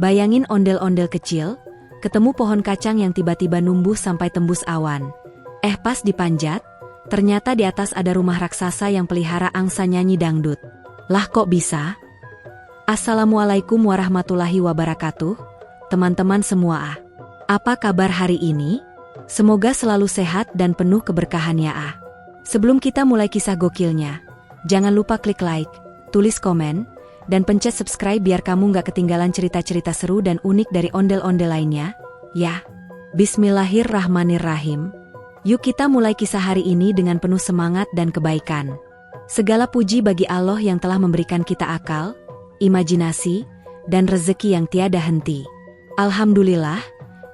Bayangin ondel-ondel kecil, ketemu pohon kacang yang tiba-tiba numbuh sampai tembus awan. Pas dipanjat, ternyata di atas ada rumah raksasa yang pelihara angsa nyanyi dangdut. Lah kok bisa? Assalamualaikum warahmatullahi wabarakatuh, teman-teman semua. Apa kabar hari ini? Semoga selalu sehat dan penuh keberkahan ya. Sebelum kita mulai kisah gokilnya, jangan lupa klik like, tulis komen, dan pencet subscribe biar kamu gak ketinggalan cerita-cerita seru dan unik dari ondel-ondel lainnya. Ya, bismillahirrahmanirrahim. Yuk kita mulai kisah hari ini dengan penuh semangat dan kebaikan. Segala puji bagi Allah yang telah memberikan kita akal, imajinasi, dan rezeki yang tiada henti. Alhamdulillah,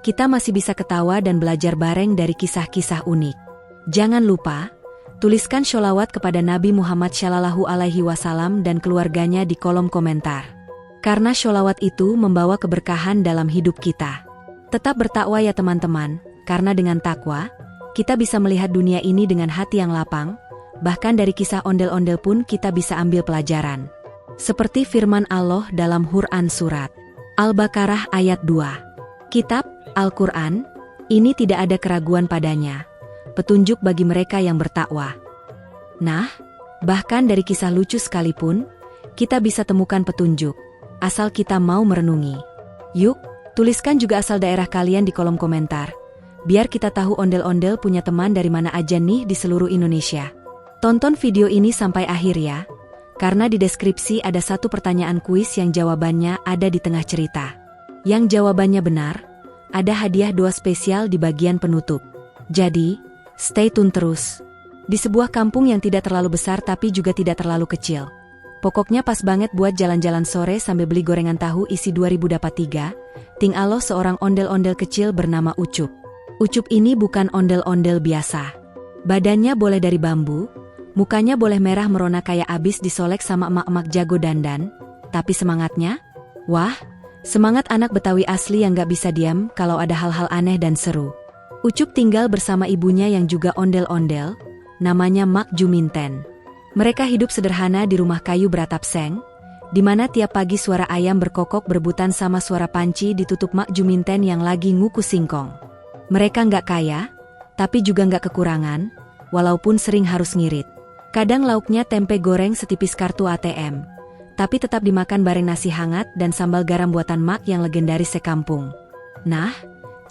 kita masih bisa ketawa dan belajar bareng dari kisah-kisah unik. Jangan lupa, tuliskan sholawat kepada Nabi Muhammad SAW dan keluarganya di kolom komentar. Karena sholawat itu membawa keberkahan dalam hidup kita. Tetap bertakwa ya teman-teman, karena dengan takwa, kita bisa melihat dunia ini dengan hati yang lapang, bahkan dari kisah ondel-ondel pun kita bisa ambil pelajaran. Seperti firman Allah dalam Quran Surat Al-Baqarah ayat 2. Kitab, Al-Quran, ini tidak ada keraguan padanya, petunjuk bagi mereka yang bertakwa. Nah, bahkan dari kisah lucu sekalipun, kita bisa temukan petunjuk, asal kita mau merenungi. Yuk, tuliskan juga asal daerah kalian di kolom komentar, biar kita tahu ondel-ondel punya teman dari mana aja nih di seluruh Indonesia. Tonton video ini sampai akhir ya, karena di deskripsi ada satu pertanyaan kuis yang jawabannya ada di tengah cerita. Yang jawabannya benar, ada hadiah doa spesial di bagian penutup. Jadi, stay tune terus. Di sebuah kampung yang tidak terlalu besar tapi juga tidak terlalu kecil. Pokoknya pas banget buat jalan-jalan sore sambil beli gorengan tahu isi 2000 dapat 3, tinggal seorang ondel-ondel kecil bernama Ucup. Ucup ini bukan ondel-ondel biasa. Badannya boleh dari bambu, mukanya boleh merah merona kayak abis disolek sama emak-emak jago dandan, tapi semangatnya? Wah, semangat anak Betawi asli yang gak bisa diam kalau ada hal-hal aneh dan seru. Ucup tinggal bersama ibunya yang juga ondel-ondel, namanya Mak Juminten. Mereka hidup sederhana di rumah kayu beratap seng, di mana tiap pagi suara ayam berkokok berebutan sama suara panci ditutup Mak Juminten yang lagi ngukus singkong. Mereka nggak kaya, tapi juga nggak kekurangan, walaupun sering harus ngirit. Kadang lauknya tempe goreng setipis kartu ATM, tapi tetap dimakan bareng nasi hangat dan sambal garam buatan Mak yang legendaris sekampung. Nah,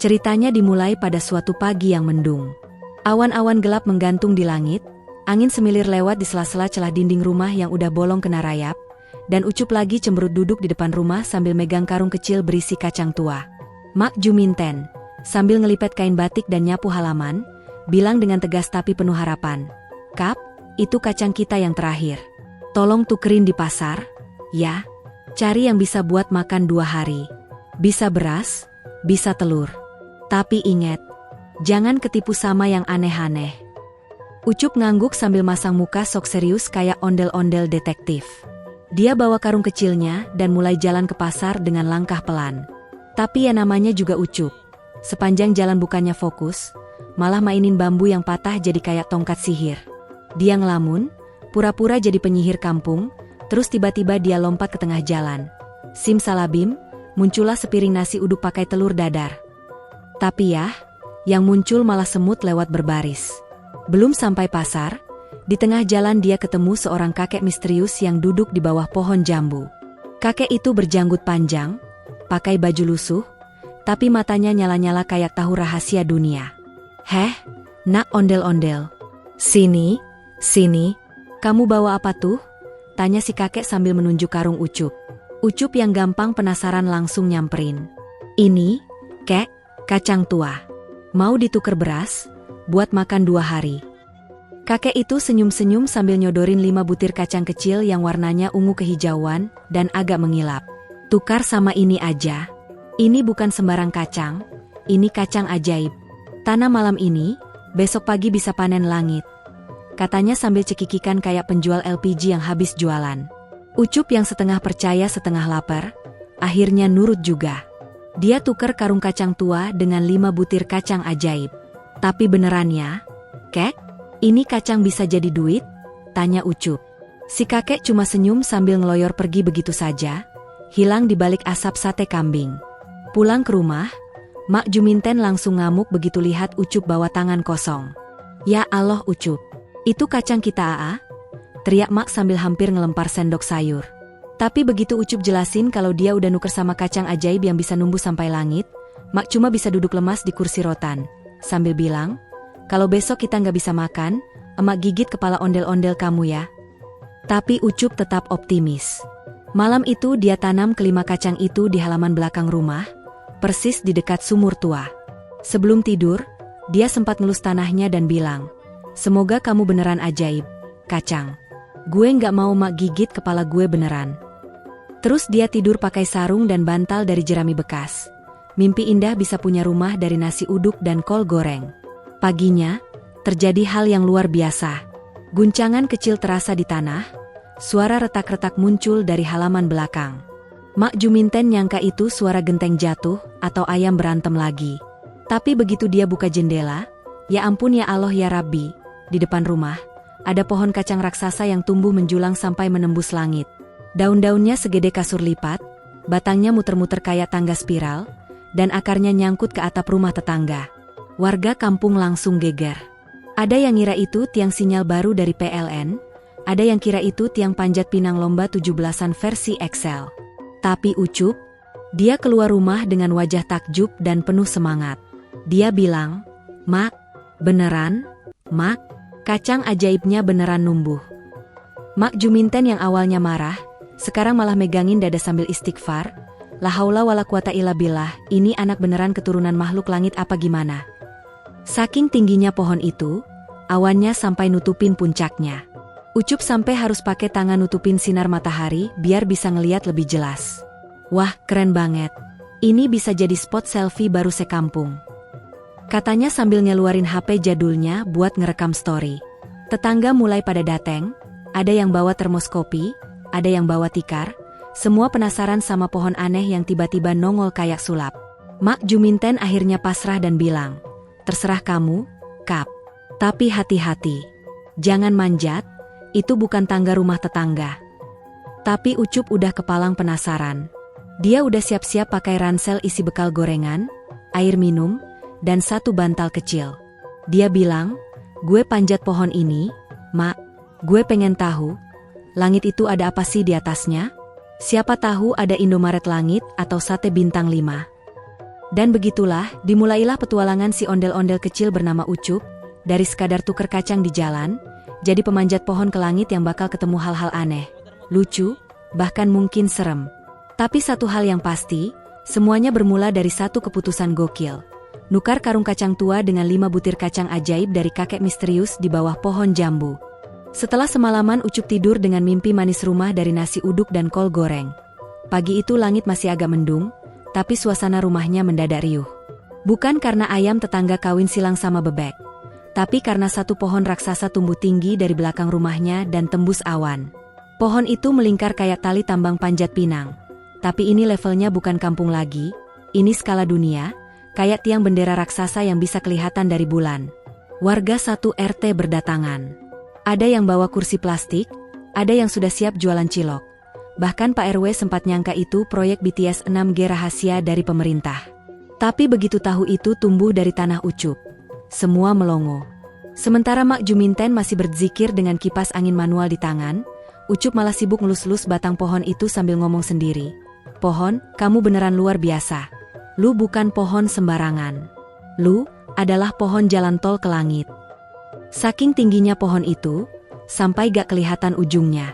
ceritanya dimulai pada suatu pagi yang mendung. Awan-awan gelap menggantung di langit, angin semilir lewat di sela-sela celah dinding rumah yang udah bolong kena rayap, dan Ucup lagi cemberut duduk di depan rumah sambil megang karung kecil berisi kacang tua. Mak Juminten, sambil ngelipet kain batik dan nyapu halaman, bilang dengan tegas tapi penuh harapan, "Kap, itu kacang kita yang terakhir. Tolong tukerin di pasar, ya. Cari yang bisa buat makan 2 hari. Bisa beras, bisa telur. Tapi ingat, jangan ketipu sama yang aneh-aneh." Ucup ngangguk sambil masang muka sok serius kayak ondel-ondel detektif. Dia bawa karung kecilnya dan mulai jalan ke pasar dengan langkah pelan. Tapi ya namanya juga Ucup. Sepanjang jalan bukannya fokus, malah mainin bambu yang patah jadi kayak tongkat sihir. Dia ngelamun, pura-pura jadi penyihir kampung, terus tiba-tiba dia lompat ke tengah jalan. Simsalabim, muncullah sepiring nasi uduk pakai telur dadar. Tapi ya, yang muncul malah semut lewat berbaris. Belum sampai pasar, di tengah jalan dia ketemu seorang kakek misterius yang duduk di bawah pohon jambu. Kakek itu berjanggut panjang, pakai baju lusuh, tapi matanya nyala-nyala kayak tahu rahasia dunia. "Heh, nak ondel-ondel. Sini, sini. Kamu bawa apa tuh?" tanya si kakek sambil menunjuk karung Ucup. Ucup yang gampang penasaran langsung nyamperin. "Ini, kek, kacang tua. Mau ditukar beras, buat makan 2 hari. Kakek itu senyum-senyum sambil nyodorin 5 butir kacang kecil yang warnanya ungu kehijauan dan agak mengilap. "Tukar sama ini aja. Ini bukan sembarang kacang, ini kacang ajaib. Tanam malam ini, besok pagi bisa panen langit," katanya sambil cekikikan kayak penjual LPG yang habis jualan. Ucup yang setengah percaya setengah lapar, akhirnya nurut juga. Dia tukar karung kacang tua dengan 5 butir kacang ajaib. "Tapi beneran ya, kek? Ini kacang bisa jadi duit?" tanya Ucup. Si kakek cuma senyum sambil ngeloyor pergi begitu saja. hilang di balik asap sate kambing. Pulang ke rumah, Mak Juminten langsung ngamuk begitu lihat Ucup bawa tangan kosong. Ya Allah Ucup, itu kacang kita Aa? Teriak Mak sambil hampir ngelempar sendok sayur. Tapi begitu Ucup jelasin kalau dia udah nuker sama kacang ajaib yang bisa numbuh sampai langit, Mak cuma bisa duduk lemas di kursi rotan, sambil bilang, kalau besok kita nggak bisa makan, emak gigit kepala ondel-ondel kamu ya. Tapi Ucup tetap optimis. Malam itu dia tanam kelima kacang itu di halaman belakang rumah, persis di dekat sumur tua. Sebelum tidur, dia sempat ngelus tanahnya dan bilang, semoga kamu beneran ajaib, kacang. Gue nggak mau mak gigit kepala gue beneran. Terus dia tidur pakai sarung dan bantal dari jerami bekas. Mimpi indah bisa punya rumah dari nasi uduk dan kol goreng. Paginya, terjadi hal yang luar biasa. Guncangan kecil terasa di tanah, suara retak-retak muncul dari halaman belakang. Mak Juminten nyangka itu suara genteng jatuh atau ayam berantem lagi. Tapi begitu dia buka jendela, ya ampun ya Allah ya Rabbi, di depan rumah, ada pohon kacang raksasa yang tumbuh menjulang sampai menembus langit. Daun-daunnya segede kasur lipat, batangnya muter-muter kayak tangga spiral, dan akarnya nyangkut ke atap rumah tetangga. Warga kampung langsung geger. Ada yang ngira itu tiang sinyal baru dari PLN, ada yang kira itu tiang panjat pinang lomba 17-an versi Excel. Tapi Ucup, dia keluar rumah dengan wajah takjub dan penuh semangat. Dia bilang, Mak, beneran? Mak, kacang ajaibnya beneran numbuh. Mak Juminten yang awalnya marah, sekarang malah megangin dada sambil istighfar. La haula wala quwata illa billah, ini anak beneran keturunan makhluk langit apa gimana? Saking tingginya pohon itu, awannya sampai nutupin puncaknya. Ucup sampai harus pakai tangan nutupin sinar matahari biar bisa ngeliat lebih jelas. Wah, keren banget. Ini bisa jadi spot selfie baru sekampung. Katanya sambil ngeluarin HP jadulnya buat ngerekam story. Tetangga mulai pada dateng, ada yang bawa termos kopi, ada yang bawa tikar, semua penasaran sama pohon aneh yang tiba-tiba nongol kayak sulap. Mak Juminten akhirnya pasrah dan bilang, terserah kamu, Kap. Tapi hati-hati. Jangan manjat, itu bukan tangga rumah tetangga. Tapi Ucup udah kepalang penasaran. Dia udah siap-siap pakai ransel isi bekal gorengan, air minum, dan satu bantal kecil. Dia bilang, gue panjat pohon ini, Mak, gue pengen tahu, langit itu ada apa sih di atasnya? Siapa tahu ada Indomaret langit atau sate bintang 5. Dan begitulah, dimulailah petualangan si ondel-ondel kecil bernama Ucup, dari sekadar tuker kacang di jalan, jadi pemanjat pohon ke langit yang bakal ketemu hal-hal aneh, lucu, bahkan mungkin serem. Tapi satu hal yang pasti, semuanya bermula dari satu keputusan gokil. Nukar karung kacang tua dengan 5 butir kacang ajaib dari kakek misterius di bawah pohon jambu. Setelah semalaman Ucup tidur dengan mimpi manis rumah dari nasi uduk dan kol goreng. Pagi itu langit masih agak mendung, tapi suasana rumahnya mendadak riuh. Bukan karena ayam tetangga kawin silang sama bebek, tapi karena satu pohon raksasa tumbuh tinggi dari belakang rumahnya dan tembus awan. Pohon itu melingkar kayak tali tambang panjat pinang. Tapi ini levelnya bukan kampung lagi, ini skala dunia, kayak tiang bendera raksasa yang bisa kelihatan dari bulan. Warga satu RT berdatangan. Ada yang bawa kursi plastik, ada yang sudah siap jualan cilok. Bahkan Pak RW sempat nyangka itu proyek BTS 6G rahasia dari pemerintah. Tapi begitu tahu itu tumbuh dari tanah Ucup, semua melongo. Sementara Mak Juminten masih berzikir dengan kipas angin manual di tangan, Ucup malah sibuk ngelus-lus batang pohon itu sambil ngomong sendiri. Pohon, kamu beneran luar biasa. Lu bukan pohon sembarangan. Lu adalah pohon jalan tol ke langit. Saking tingginya pohon itu, sampai gak kelihatan ujungnya.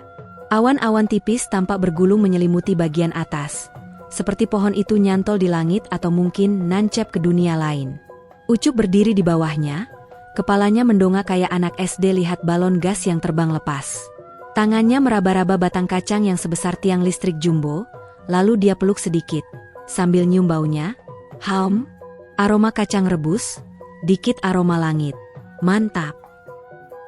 Awan-awan tipis tampak bergulung menyelimuti bagian atas. Seperti pohon itu nyantol di langit atau mungkin nancep ke dunia lain. Ucup berdiri di bawahnya, kepalanya mendongak kayak anak SD lihat balon gas yang terbang lepas. Tangannya meraba-raba batang kacang yang sebesar tiang listrik jumbo, lalu dia peluk sedikit. Sambil nyium baunya, aroma kacang rebus, dikit aroma langit. Mantap.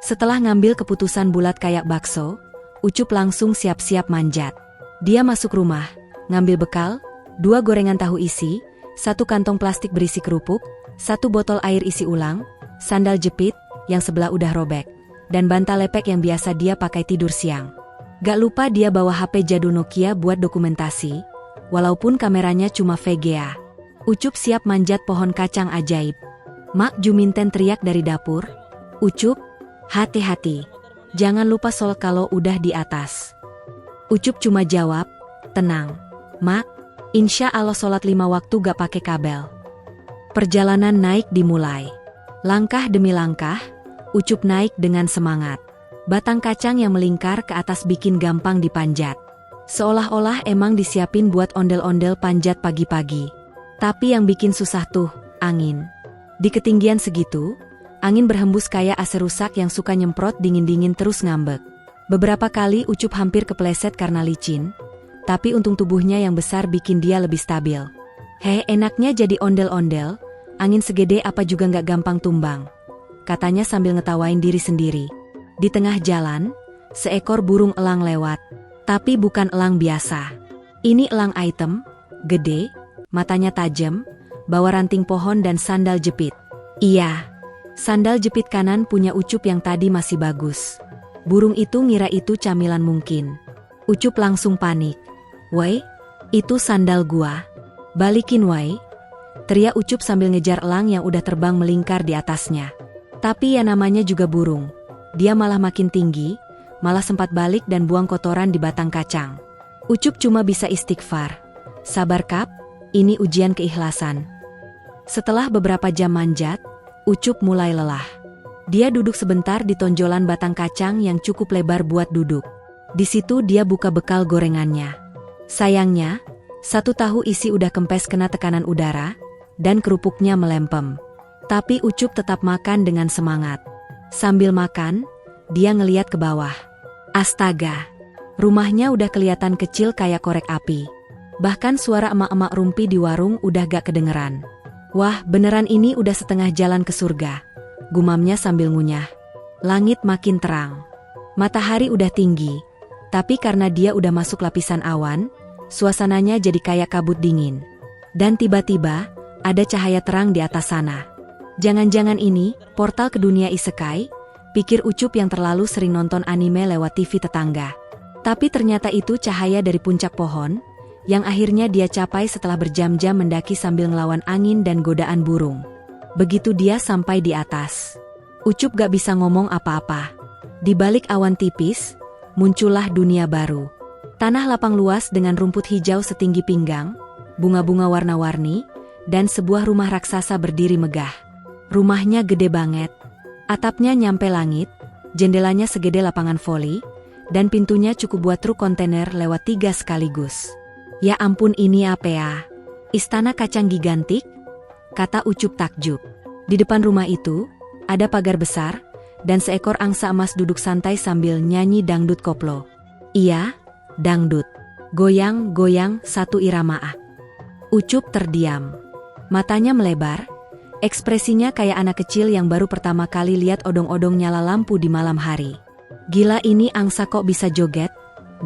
Setelah ngambil keputusan bulat kayak bakso, Ucup langsung siap-siap manjat. Dia masuk rumah, ngambil bekal, 2 gorengan tahu isi, 1 kantong plastik berisi kerupuk, 1 botol air isi ulang, sandal jepit, yang sebelah udah robek, dan bantal lepek yang biasa dia pakai tidur siang. Gak lupa dia bawa HP jadul Nokia buat dokumentasi, walaupun kameranya cuma VGA. Ucup siap manjat pohon kacang ajaib. Mak Juminten teriak dari dapur, "Ucup, hati-hati. Jangan lupa sol kalau udah di atas." Ucup cuma jawab, "Tenang, Mak. Insya Allah sholat 5 waktu gak pakai kabel." Perjalanan naik dimulai. Langkah demi langkah, Ucup naik dengan semangat. Batang kacang yang melingkar ke atas bikin gampang dipanjat. Seolah-olah emang disiapin buat ondel-ondel panjat pagi-pagi. Tapi yang bikin susah tuh, angin. Di ketinggian segitu, angin berhembus kayak AC rusak yang suka nyemprot dingin-dingin terus ngambek. Beberapa kali Ucup hampir kepleset karena licin, tapi untung tubuhnya yang besar bikin dia lebih stabil. Enaknya jadi ondel-ondel, angin segede apa juga nggak gampang tumbang, katanya sambil ngetawain diri sendiri. Di tengah jalan, seekor burung elang lewat, tapi bukan elang biasa. Ini elang item, gede, matanya tajam, bawa ranting pohon dan sandal jepit. Iya, sandal jepit kanan punya Ucup yang tadi masih bagus. Burung itu ngira itu camilan mungkin. Ucup langsung panik. "Woi, itu sandal gua. Balikin woi," teriak Ucup sambil ngejar elang yang udah terbang melingkar di atasnya. Tapi ya namanya juga burung. Dia malah makin tinggi, malah sempat balik dan buang kotoran di batang kacang. Ucup cuma bisa istighfar. "Sabar Kap, ini ujian keikhlasan." Setelah beberapa jam manjat, Ucup mulai lelah. Dia duduk sebentar di tonjolan batang kacang yang cukup lebar buat duduk. Di situ dia buka bekal gorengannya. Sayangnya, satu tahu isi udah kempes kena tekanan udara, dan kerupuknya melempem. Tapi Ucup tetap makan dengan semangat. Sambil makan, dia ngeliat ke bawah. Astaga, rumahnya udah kelihatan kecil kayak korek api. Bahkan suara emak-emak rumpi di warung udah gak kedengeran. "Wah, beneran ini udah setengah jalan ke surga," gumamnya sambil ngunyah. Langit makin terang. Matahari udah tinggi, tapi karena dia udah masuk lapisan awan, suasananya jadi kayak kabut dingin. Dan tiba-tiba, ada cahaya terang di atas sana. Jangan-jangan ini portal ke dunia isekai, pikir Ucup yang terlalu sering nonton anime lewat TV tetangga. Tapi ternyata itu cahaya dari puncak pohon, yang akhirnya dia capai setelah berjam-jam mendaki sambil ngelawan angin dan godaan burung. Begitu dia sampai di atas, Ucup gak bisa ngomong apa-apa. Di balik awan tipis, muncullah dunia baru. Tanah lapang luas dengan rumput hijau setinggi pinggang, bunga-bunga warna-warni, dan sebuah rumah raksasa berdiri megah. Rumahnya gede banget. Atapnya nyampe langit, jendelanya segede lapangan voli, dan pintunya cukup buat truk kontainer lewat 3 sekaligus. "Ya ampun, ini apa ya? Istana kacang gigantik?" kata Ucup takjub. Di depan rumah itu, ada pagar besar, dan seekor angsa emas duduk santai sambil nyanyi dangdut koplo. Iya, dangdut. Goyang-goyang satu irama ah. Ucup terdiam. Matanya melebar, ekspresinya kayak anak kecil yang baru pertama kali lihat odong-odong nyala lampu di malam hari. "Gila, ini angsa kok bisa joget?"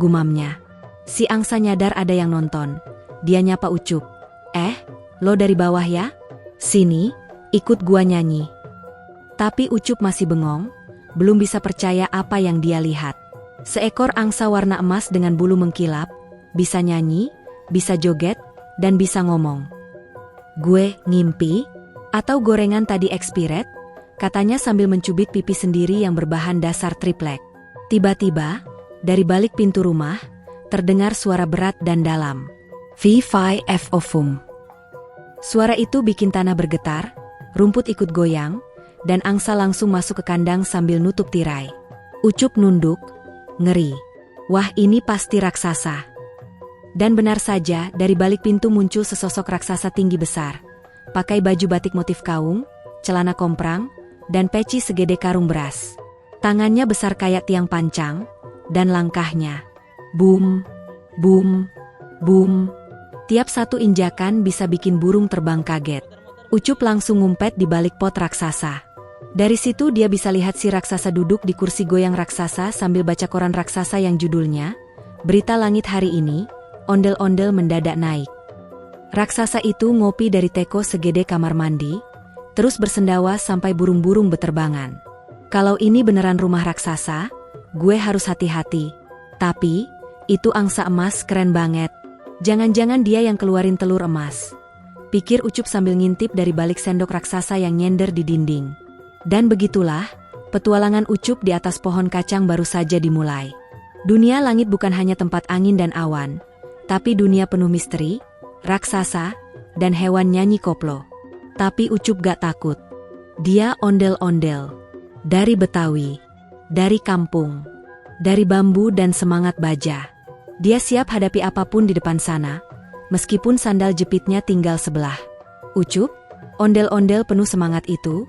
gumamnya. Si angsa nyadar ada yang nonton. Dia nyapa Ucup. Lo dari bawah ya? Sini, ikut gua nyanyi." Tapi Ucup masih bengong, belum bisa percaya apa yang dia lihat. Seekor angsa warna emas dengan bulu mengkilap, bisa nyanyi, bisa joget, dan bisa ngomong. "Gue ngimpi? Atau gorengan tadi expired?" katanya sambil mencubit pipi sendiri yang berbahan dasar triplek. Tiba-tiba, dari balik pintu rumah, terdengar suara berat dan dalam. "V5FOFUM." Suara itu bikin tanah bergetar, rumput ikut goyang, dan angsa langsung masuk ke kandang sambil nutup tirai. Ucup nunduk, ngeri. Wah, ini pasti raksasa. Dan benar saja, dari balik pintu muncul sesosok raksasa tinggi besar. Pakai baju batik motif kaung, celana komprang, dan peci segede karung beras. Tangannya besar kayak tiang pancang, dan langkahnya boom, boom, boom. Tiap satu injakan bisa bikin burung terbang kaget. Ucup langsung ngumpet di balik pot raksasa. Dari situ dia bisa lihat si raksasa duduk di kursi goyang raksasa sambil baca koran raksasa yang judulnya, "Berita Langit Hari Ini, Ondel-ondel Mendadak Naik." Raksasa itu ngopi dari teko segede kamar mandi, terus bersendawa sampai burung-burung beterbangan. "Kalau ini beneran rumah raksasa, gue harus hati-hati. Tapi, itu angsa emas keren banget. Jangan-jangan dia yang keluarin telur emas. Pikir Ucup sambil ngintip dari balik sendok raksasa yang nyender di dinding. Dan begitulah, petualangan Ucup di atas pohon kacang baru saja dimulai. Dunia langit bukan hanya tempat angin dan awan, tapi dunia penuh misteri, raksasa, dan hewan nyanyi koplo. Tapi Ucup gak takut. Dia ondel-ondel. Dari Betawi, dari kampung, dari bambu dan semangat baja. Dia siap hadapi apapun di depan sana, meskipun sandal jepitnya tinggal sebelah. Ucup, ondel-ondel penuh semangat itu,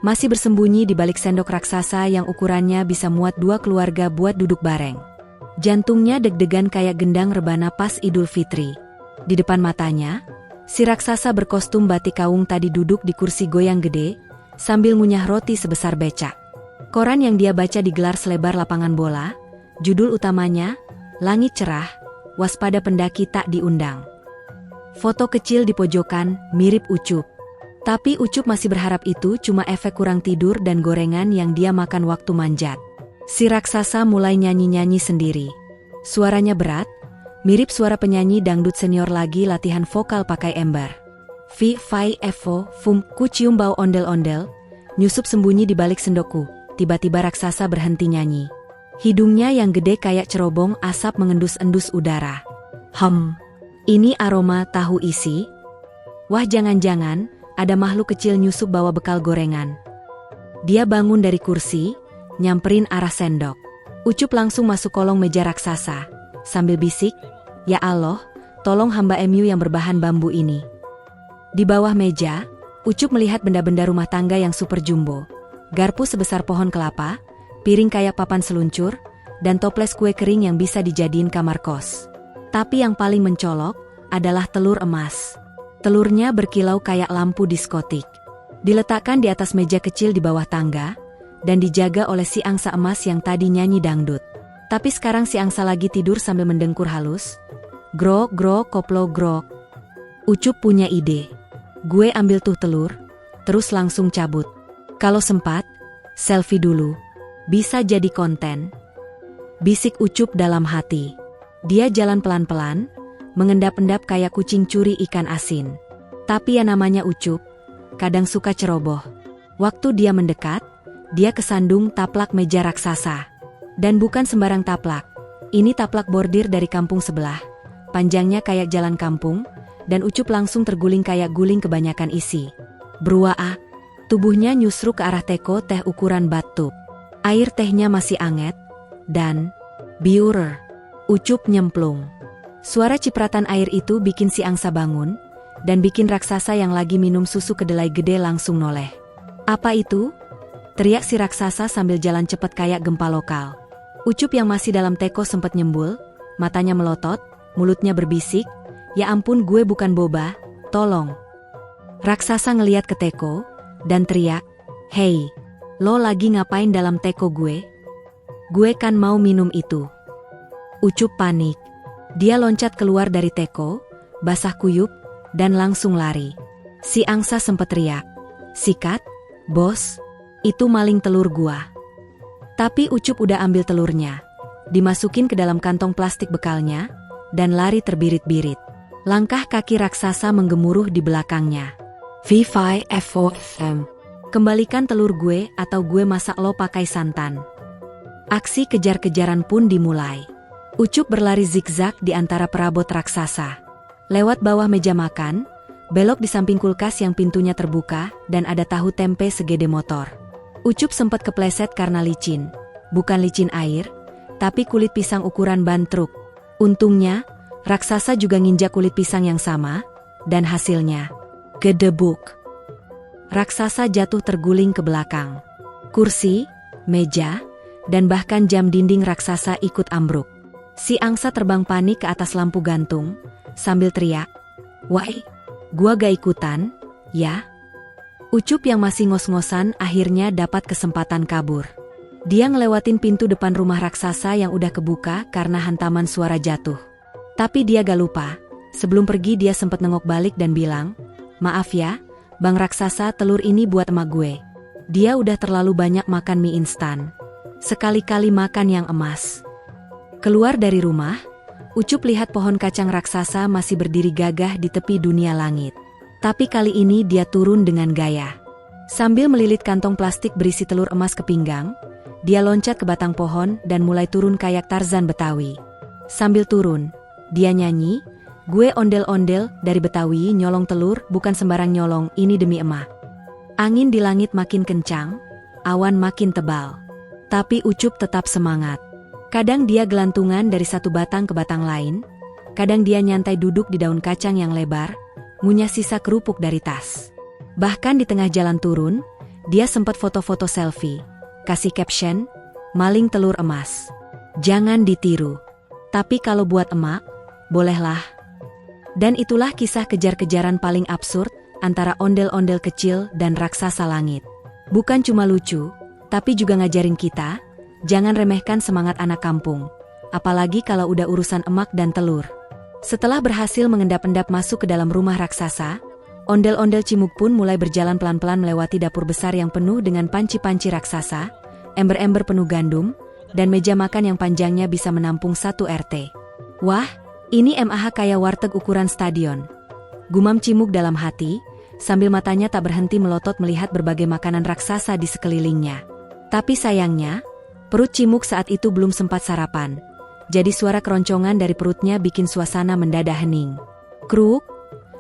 masih bersembunyi di balik sendok raksasa yang ukurannya bisa muat 2 keluarga buat duduk bareng. Jantungnya deg-degan kayak gendang rebana pas Idul Fitri. Di depan matanya, si raksasa berkostum batik kaung tadi duduk di kursi goyang gede, sambil ngunyah roti sebesar becak. Koran yang dia baca digelar selebar lapangan bola, judul utamanya, Langit Cerah, Waspada Pendaki Tak Diundang. Foto kecil di pojokan, mirip Ucup. Tapi Ucup masih berharap itu cuma efek kurang tidur dan gorengan yang dia makan waktu manjat. Si raksasa mulai nyanyi-nyanyi sendiri. Suaranya berat, mirip suara penyanyi dangdut senior lagi latihan vokal pakai ember. Vi, Fai, Evo, Fum, ku cium bau ondel-ondel, nyusup sembunyi di balik sendokku. Tiba-tiba raksasa berhenti nyanyi. Hidungnya yang gede kayak cerobong asap mengendus-endus udara. Ini aroma tahu isi? Wah, jangan-jangan ada makhluk kecil nyusup bawa bekal gorengan. Dia bangun dari kursi, nyamperin arah sendok. Ucup langsung masuk kolong meja raksasa, sambil bisik, "Ya Allah, tolong hamba MU yang berbahan bambu ini." Di bawah meja, Ucup melihat benda-benda rumah tangga yang super jumbo. Garpu sebesar pohon kelapa, piring kayak papan seluncur, dan toples kue kering yang bisa dijadiin kamar kos. Tapi yang paling mencolok adalah telur emas. Telurnya berkilau kayak lampu diskotik. Diletakkan di atas meja kecil di bawah tangga, dan dijaga oleh si angsa emas yang tadi nyanyi dangdut. Tapi sekarang si angsa lagi tidur sambil mendengkur halus. Grok, grok, koplo, grok. Ucup punya ide. Gue ambil tuh telur, terus langsung cabut. Kalau sempat, selfie dulu. Bisa jadi konten. Bisik Ucup dalam hati. Dia jalan pelan-pelan, mengendap-endap kayak kucing curi ikan asin. Tapi ya namanya Ucup, kadang suka ceroboh. Waktu dia mendekat, dia kesandung taplak meja raksasa. Dan bukan sembarang taplak. Ini taplak bordir dari kampung sebelah. Panjangnya kayak jalan kampung, dan Ucup langsung terguling kayak guling kebanyakan isi. Bruaa. Tubuhnya nyusruk ke arah teko teh ukuran batu. Air tehnya masih anget, dan biurer. Ucup nyemplung. Suara cipratan air itu bikin si angsa bangun, dan bikin raksasa yang lagi minum susu kedelai gede langsung noleh. "Apa itu?" teriak si raksasa sambil jalan cepet kayak gempa lokal. Ucup yang masih dalam teko sempat nyembul, matanya melotot, mulutnya berbisik, "Ya ampun, gue bukan boba, tolong." Raksasa ngeliat ke teko, dan teriak, "Hei, lo lagi ngapain dalam teko gue? Gue kan mau minum itu." Ucup panik. Dia loncat keluar dari teko, basah kuyup, dan langsung lari. Si angsa sempat teriak, "Sikat, bos, itu maling telur gua." Tapi Ucup udah ambil telurnya, dimasukin ke dalam kantong plastik bekalnya, dan lari terbirit-birit. Langkah kaki raksasa menggemuruh di belakangnya. V5FOFM. "Kembalikan telur gue atau gue masak lo pakai santan." Aksi kejar-kejaran pun dimulai. Ucup berlari zigzag di antara perabot raksasa. Lewat bawah meja makan, belok di samping kulkas yang pintunya terbuka, dan ada tahu tempe segede motor. Ucup sempat kepleset karena licin. Bukan licin air, tapi kulit pisang ukuran ban truk. Untungnya, raksasa juga nginjak kulit pisang yang sama, dan hasilnya gedebuk. Raksasa jatuh terguling ke belakang. Kursi, meja, dan bahkan jam dinding raksasa ikut ambruk. Si angsa terbang panik ke atas lampu gantung, sambil teriak, "Wai, gua gak ikutan, ya?" Ucup yang masih ngos-ngosan akhirnya dapat kesempatan kabur. Dia ngelewatin pintu depan rumah raksasa yang udah kebuka karena hantaman suara jatuh. Tapi dia gak lupa, sebelum pergi dia sempat nengok balik dan bilang, "Maaf ya, Bang Raksasa, telur ini buat emak gue. Dia udah terlalu banyak makan mie instan. Sekali-kali makan yang emas." Keluar dari rumah, Ucup lihat pohon kacang raksasa masih berdiri gagah di tepi dunia langit. Tapi kali ini dia turun dengan gaya. Sambil melilit kantong plastik berisi telur emas ke pinggang, dia loncat ke batang pohon dan mulai turun kayak Tarzan Betawi. Sambil turun, dia nyanyi, "Gue ondel-ondel dari Betawi, nyolong telur bukan sembarang nyolong, ini demi emak." Angin di langit makin kencang, awan makin tebal. Tapi Ucup tetap semangat. Kadang dia gelantungan dari satu batang ke batang lain, kadang dia nyantai duduk di daun kacang yang lebar, ngunyah sisa kerupuk dari tas. Bahkan di tengah jalan turun, dia sempat foto-foto selfie, kasih caption, "Maling telur emas. Jangan ditiru. Tapi kalau buat emak, bolehlah." Dan itulah kisah kejar-kejaran paling absurd antara ondel-ondel kecil dan raksasa langit. Bukan cuma lucu, tapi juga ngajarin kita, jangan remehkan semangat anak kampung, apalagi kalau udah urusan emak dan telur. Setelah berhasil mengendap-endap masuk ke dalam rumah raksasa, ondel-ondel Cimug pun mulai berjalan pelan-pelan melewati dapur besar yang penuh dengan panci-panci raksasa, ember-ember penuh gandum, dan meja makan yang panjangnya bisa menampung satu RT. "Wah, ini MAH kayak warteg ukuran stadion," gumam Cimug dalam hati, sambil matanya tak berhenti melotot melihat berbagai makanan raksasa di sekelilingnya. Tapi sayangnya, perut Cimug saat itu belum sempat sarapan. Jadi suara keroncongan dari perutnya bikin suasana mendadak hening. Kruk!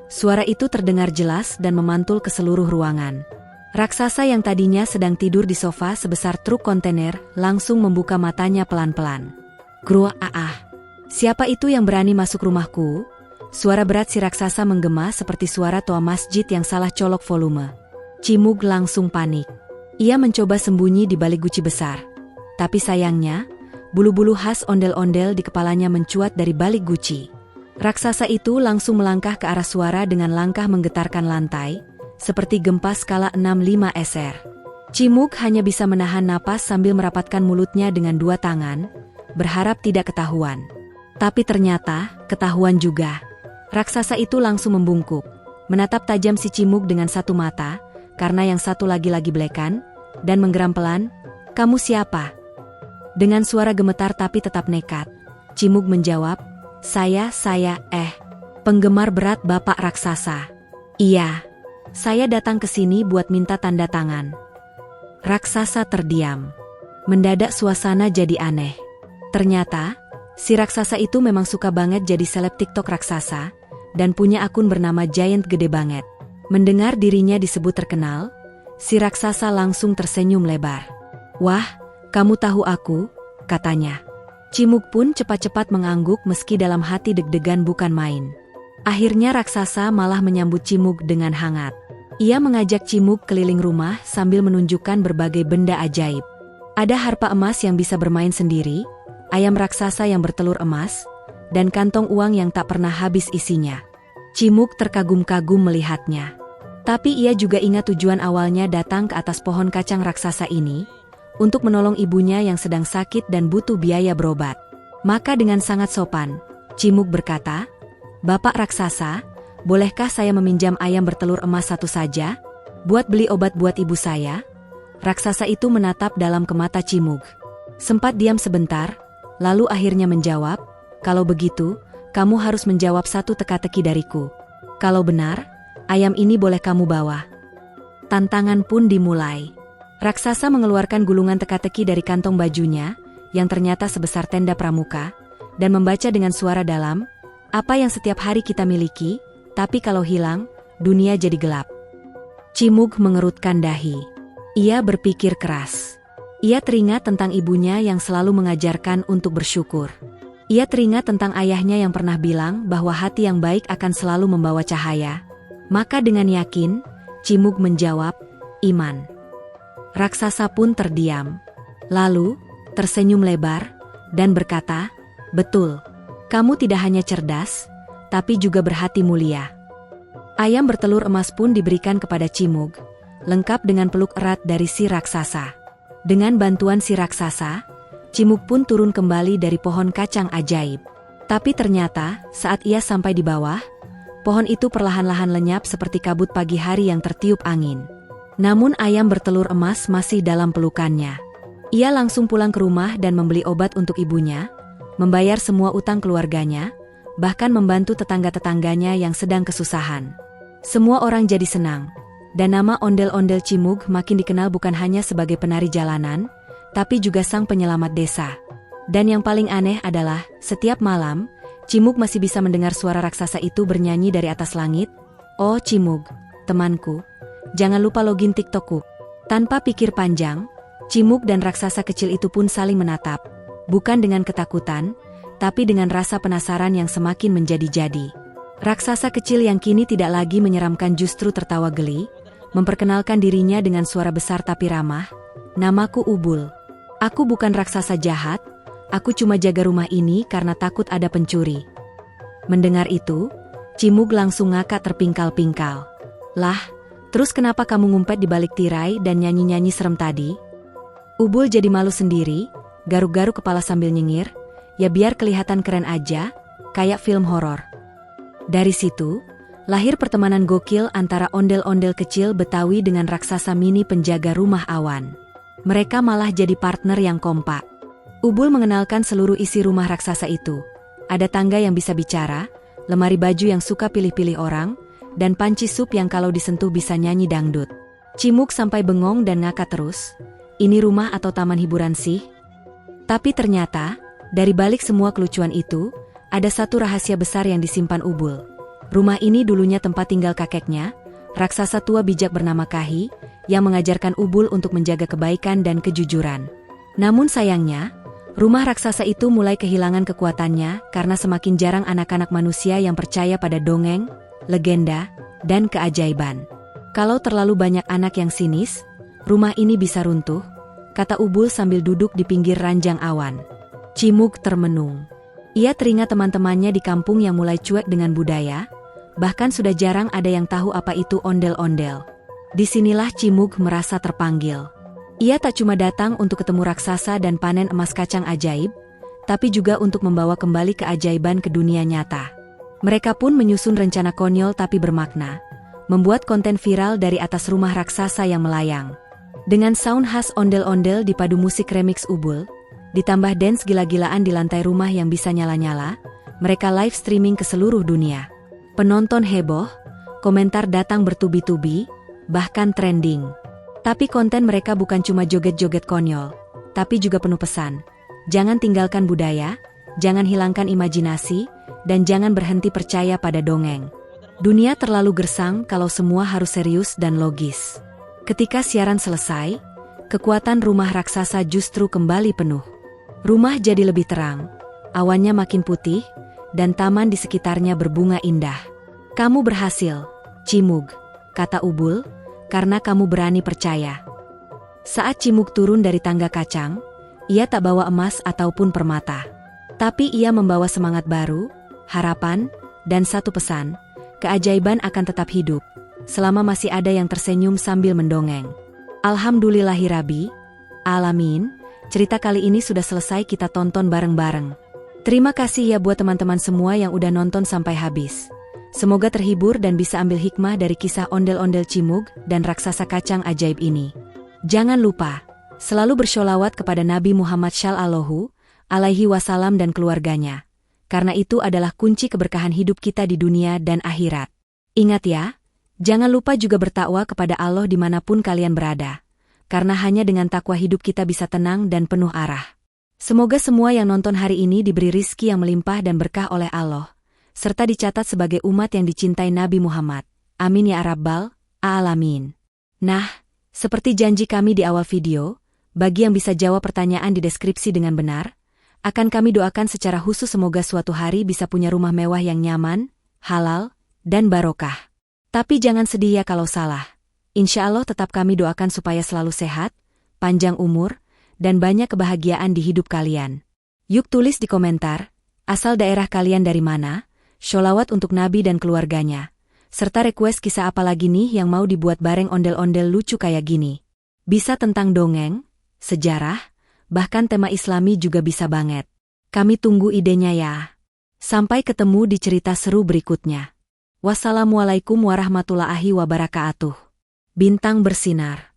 Suara itu terdengar jelas dan memantul ke seluruh ruangan. Raksasa yang tadinya sedang tidur di sofa sebesar truk kontainer langsung membuka matanya pelan-pelan. "Kruk, siapa itu yang berani masuk rumahku?" Suara berat si raksasa menggema seperti suara toa masjid yang salah colok volume. Cimug langsung panik. Ia mencoba sembunyi di balik guci besar. Tapi sayangnya, bulu-bulu khas ondel-ondel di kepalanya mencuat dari balik guci. Raksasa itu langsung melangkah ke arah suara dengan langkah menggetarkan lantai, seperti gempa skala 6,5 SR. Cimug hanya bisa menahan napas sambil merapatkan mulutnya dengan dua tangan, berharap tidak ketahuan. Tapi ternyata, ketahuan juga. Raksasa itu langsung membungkuk, menatap tajam si Cimug dengan satu mata, karena yang satu lagi-lagi blekan, dan menggeram pelan, "Kamu siapa?" Dengan suara gemetar tapi tetap nekat, Cimug menjawab, Saya, penggemar berat Bapak Raksasa. Iya, saya datang ke sini buat minta tanda tangan." Raksasa terdiam. Mendadak suasana jadi aneh. Ternyata, si raksasa itu memang suka banget jadi seleb TikTok raksasa, dan punya akun bernama Giant Gede Banget. Mendengar dirinya disebut terkenal, si raksasa langsung tersenyum lebar. "Wah, kamu tahu aku," katanya. Cimug pun cepat-cepat mengangguk meski dalam hati deg-degan bukan main. Akhirnya raksasa malah menyambut Cimug dengan hangat. Ia mengajak Cimug keliling rumah sambil menunjukkan berbagai benda ajaib. Ada harpa emas yang bisa bermain sendiri, ayam raksasa yang bertelur emas, dan kantong uang yang tak pernah habis isinya. Cimug terkagum-kagum melihatnya. Tapi ia juga ingat tujuan awalnya datang ke atas pohon kacang raksasa ini, untuk menolong ibunya yang sedang sakit dan butuh biaya berobat. Maka dengan sangat sopan, Cimug berkata, "Bapak raksasa, bolehkah saya meminjam ayam bertelur emas satu saja, buat beli obat buat ibu saya?" Raksasa itu menatap dalam ke mata Cimug. Sempat diam sebentar, lalu akhirnya menjawab, "Kalau begitu, kamu harus menjawab satu teka-teki dariku. Kalau benar, ayam ini boleh kamu bawa." Tantangan pun dimulai. Raksasa mengeluarkan gulungan teka-teki dari kantong bajunya, yang ternyata sebesar tenda pramuka, dan membaca dengan suara dalam, "Apa yang setiap hari kita miliki, tapi kalau hilang, dunia jadi gelap." Cimug mengerutkan dahi. Ia berpikir keras. Ia teringat tentang ibunya yang selalu mengajarkan untuk bersyukur. Ia teringat tentang ayahnya yang pernah bilang bahwa hati yang baik akan selalu membawa cahaya. Maka dengan yakin, Cimug menjawab, "Iman." Raksasa pun terdiam. Lalu, tersenyum lebar, dan berkata, "Betul, kamu tidak hanya cerdas, tapi juga berhati mulia." Ayam bertelur emas pun diberikan kepada Cimug, lengkap dengan peluk erat dari si raksasa. Dengan bantuan si raksasa, Cimug pun turun kembali dari pohon kacang ajaib. Tapi ternyata, saat ia sampai di bawah, pohon itu perlahan-lahan lenyap seperti kabut pagi hari yang tertiup angin. Namun ayam bertelur emas masih dalam pelukannya. Ia langsung pulang ke rumah dan membeli obat untuk ibunya, membayar semua utang keluarganya, bahkan membantu tetangga-tetangganya yang sedang kesusahan. Semua orang jadi senang, dan nama ondel-ondel Cimug makin dikenal bukan hanya sebagai penari jalanan, tapi juga sang penyelamat desa. Dan yang paling aneh adalah, setiap malam, Cimug masih bisa mendengar suara raksasa itu bernyanyi dari atas langit. "Oh Cimug, temanku, jangan lupa login TikTokku." Tanpa pikir panjang, Cimug dan raksasa kecil itu pun saling menatap, bukan dengan ketakutan, tapi dengan rasa penasaran yang semakin menjadi-jadi. Raksasa kecil yang kini tidak lagi menyeramkan justru tertawa geli, memperkenalkan dirinya dengan suara besar tapi ramah. "Namaku Ubul. Aku bukan raksasa jahat, aku cuma jaga rumah ini karena takut ada pencuri." Mendengar itu, Cimug langsung ngakak terpingkal-pingkal. "Lah, terus kenapa kamu ngumpet di balik tirai dan nyanyi-nyanyi serem tadi?" Ubul jadi malu sendiri, garuk-garuk kepala sambil nyengir, "Ya biar kelihatan keren aja, kayak film horor." Dari situ, lahir pertemanan gokil antara ondel-ondel kecil Betawi dengan raksasa mini penjaga rumah awan. Mereka malah jadi partner yang kompak. Ubul mengenalkan seluruh isi rumah raksasa itu. Ada tangga yang bisa bicara, lemari baju yang suka pilih-pilih orang, dan panci sup yang kalau disentuh bisa nyanyi dangdut. Cimug sampai bengong dan ngakak terus, "Ini rumah atau taman hiburan sih?" Tapi ternyata, dari balik semua kelucuan itu, ada satu rahasia besar yang disimpan Ubul. Rumah ini dulunya tempat tinggal kakeknya, raksasa tua bijak bernama Kahi, yang mengajarkan Ubul untuk menjaga kebaikan dan kejujuran. Namun sayangnya, rumah raksasa itu mulai kehilangan kekuatannya karena semakin jarang anak-anak manusia yang percaya pada dongeng, legenda, dan keajaiban. "Kalau terlalu banyak anak yang sinis, rumah ini bisa runtuh," kata Ubul sambil duduk di pinggir ranjang awan. Cimug termenung. Ia teringat teman-temannya di kampung yang mulai cuek dengan budaya, bahkan sudah jarang ada yang tahu apa itu ondel-ondel. Disinilah Cimug merasa terpanggil. Ia tak cuma datang untuk ketemu raksasa dan panen emas kacang ajaib, tapi juga untuk membawa kembali keajaiban ke dunia nyata. Mereka pun menyusun rencana konyol tapi bermakna, membuat konten viral dari atas rumah raksasa yang melayang. Dengan sound khas ondel-ondel dipadu musik remix Ubul, ditambah dance gila-gilaan di lantai rumah yang bisa nyala-nyala, mereka live streaming ke seluruh dunia. Penonton heboh, komentar datang bertubi-tubi, bahkan trending. Tapi konten mereka bukan cuma joget-joget konyol, tapi juga penuh pesan. Jangan tinggalkan budaya, jangan hilangkan imajinasi, dan jangan berhenti percaya pada dongeng. Dunia terlalu gersang kalau semua harus serius dan logis. Ketika siaran selesai, kekuatan rumah raksasa justru kembali penuh. Rumah jadi lebih terang, awannya makin putih, dan taman di sekitarnya berbunga indah. "Kamu berhasil, Cimug," kata Ubul, "karena kamu berani percaya." Saat Cimug turun dari tangga kacang, ia tak bawa emas ataupun permata. Tapi ia membawa semangat baru, harapan, dan satu pesan, keajaiban akan tetap hidup, selama masih ada yang tersenyum sambil mendongeng. Alhamdulillahirabbi alamin. Cerita kali ini sudah selesai, kita tonton bareng-bareng. Terima kasih ya buat teman-teman semua yang udah nonton sampai habis. Semoga terhibur dan bisa ambil hikmah dari kisah ondel-ondel Cimug dan raksasa kacang ajaib ini. Jangan lupa, selalu bersholawat kepada Nabi Muhammad Shallallahu Alaihi Wasallam dan keluarganya. Karena itu adalah kunci keberkahan hidup kita di dunia dan akhirat. Ingat ya, jangan lupa juga bertakwa kepada Allah dimanapun kalian berada. Karena hanya dengan takwa hidup kita bisa tenang dan penuh arah. Semoga semua yang nonton hari ini diberi rizki yang melimpah dan berkah oleh Allah, serta dicatat sebagai umat yang dicintai Nabi Muhammad. Amin ya Rabbal Alamin. Nah, seperti janji kami di awal video, bagi yang bisa jawab pertanyaan di deskripsi dengan benar, akan kami doakan secara khusus semoga suatu hari bisa punya rumah mewah yang nyaman, halal, dan barokah. Tapi jangan sedih ya kalau salah. Insya Allah tetap kami doakan supaya selalu sehat, panjang umur, dan banyak kebahagiaan di hidup kalian. Yuk tulis di komentar, asal daerah kalian dari mana, sholawat untuk Nabi dan keluarganya, serta request kisah apa lagi nih yang mau dibuat bareng ondel-ondel lucu kayak gini. Bisa tentang dongeng, sejarah, bahkan tema Islami juga bisa banget. Kami tunggu idenya ya. Sampai ketemu di cerita seru berikutnya. Wassalamualaikum warahmatullahi wabarakatuh. Bintang bersinar.